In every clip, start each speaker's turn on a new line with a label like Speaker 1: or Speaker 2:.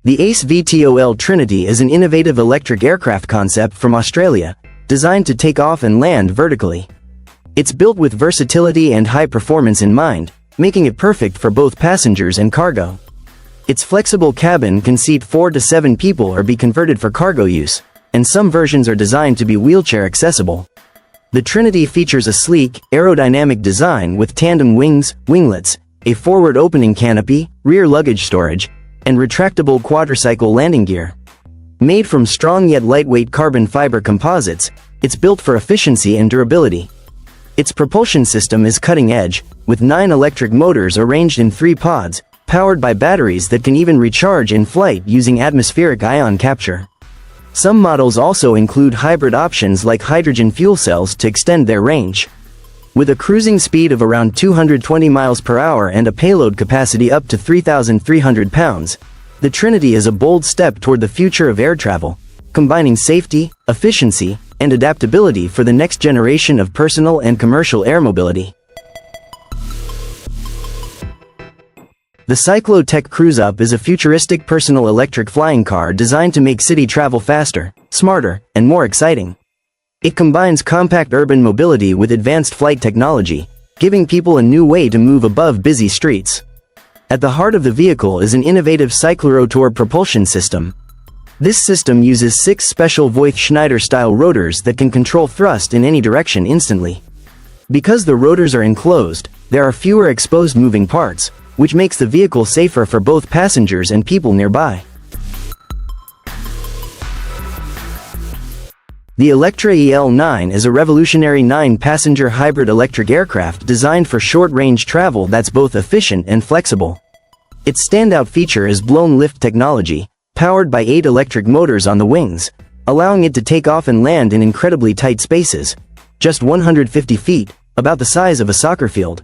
Speaker 1: The ACE VTOL Trinity is an innovative electric aircraft concept from Australia, designed to take off and land vertically. It's built with versatility and high performance in mind, making it perfect for both passengers and cargo. Its flexible cabin can seat 4 to 7 people or be converted for cargo use, and some versions are designed to be wheelchair accessible. The Trinity features a sleek, aerodynamic design with tandem wings, winglets, a forward opening canopy, rear luggage storage, and retractable quadricycle landing gear. Made from strong yet lightweight carbon fiber composites, it's built for efficiency and durability. Its propulsion system is cutting-edge, with 9 electric motors arranged in 3 pods, powered by batteries that can even recharge in flight using atmospheric ion capture. Some models also include hybrid options like hydrogen fuel cells to extend their range. With a cruising speed of around 220 miles per hour and a payload capacity up to 3,300 pounds, the Trinity is a bold step toward the future of air travel, combining safety, efficiency, and adaptability for the next generation of personal and commercial air mobility. The Cyclo-Tech Cruise-Up is a futuristic personal electric flying car designed to make city travel faster, smarter, and more exciting. It combines compact urban mobility with advanced flight technology, giving people a new way to move above busy streets. At the heart of the vehicle is an innovative cyclorotor propulsion system. This system uses 6 special Voith-Schneider-style rotors that can control thrust in any direction instantly. Because the rotors are enclosed, there are fewer exposed moving parts, which makes the vehicle safer for both passengers and people nearby. The Electra EL9 is a revolutionary 9-passenger hybrid electric aircraft designed for short-range travel that's both efficient and flexible. Its standout feature is blown lift technology, powered by 8 electric motors on the wings, allowing it to take off and land in incredibly tight spaces, just 150 feet, about the size of a soccer field.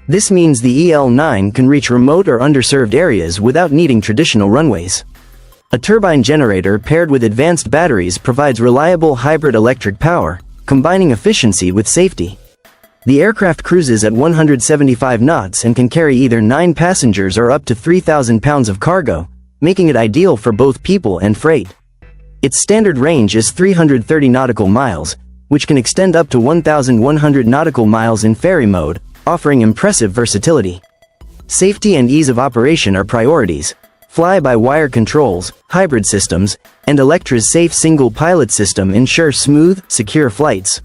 Speaker 1: This means the EL9 can reach remote or underserved areas without needing traditional runways. A turbine generator paired with advanced batteries provides reliable hybrid electric power, combining efficiency with safety. The aircraft cruises at 175 knots and can carry either 9 passengers or up to 3,000 pounds of cargo, making it ideal for both people and freight. Its standard range is 330 nautical miles, which can extend up to 1,100 nautical miles in ferry mode, offering impressive versatility. Safety and ease of operation are priorities. Fly-by-wire controls, hybrid systems, and Electra's safe single-pilot system ensure smooth, secure flights.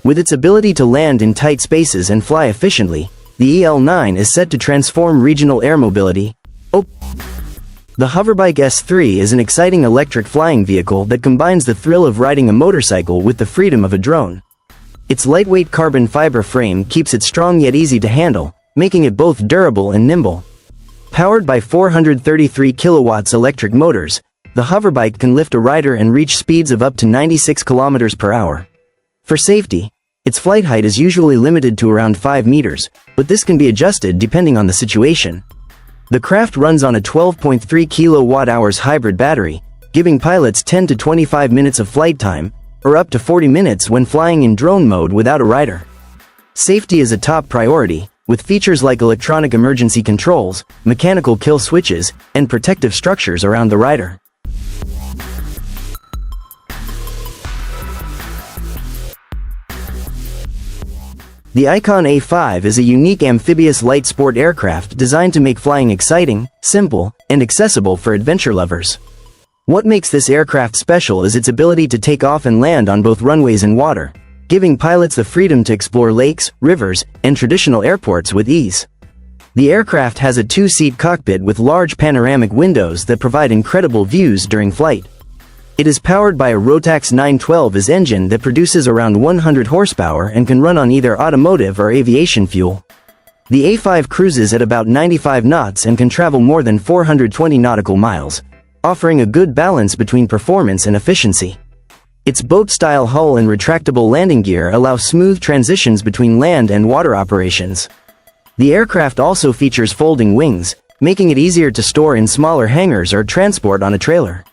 Speaker 1: With its ability to land in tight spaces and fly efficiently, the EL9 is set to transform regional air mobility. The Hoverbike S3 is an exciting electric flying vehicle that combines the thrill of riding a motorcycle with the freedom of a drone. Its lightweight carbon fiber frame keeps it strong yet easy to handle, making it both durable and nimble. Powered by 433 kilowatts electric motors, the Hoverbike can lift a rider and reach speeds of up to 96 kilometers per hour. For safety, its flight height is usually limited to around 5 meters, but this can be adjusted depending on the situation. The craft runs on a 12.3 kilowatt-hours hybrid battery, giving pilots 10 to 25 minutes of flight time, or up to 40 minutes when flying in drone mode without a rider. Safety is a top priority, with features like electronic emergency controls, mechanical kill switches, and protective structures around the rider. The Icon A5 is a unique amphibious light sport aircraft designed to make flying exciting, simple, and accessible for adventure lovers. What makes this aircraft special is its ability to take off and land on both runways and water, giving pilots the freedom to explore lakes, rivers, and traditional airports with ease. The aircraft has a 2-seat cockpit with large panoramic windows that provide incredible views during flight. It is powered by a Rotax 912S engine that produces around 100 horsepower and can run on either automotive or aviation fuel. The A5 cruises at about 95 knots and can travel more than 420 nautical miles, offering a good balance between performance and efficiency. Its boat-style hull and retractable landing gear allow smooth transitions between land and water operations. The aircraft also features folding wings, making it easier to store in smaller hangars or transport on a trailer.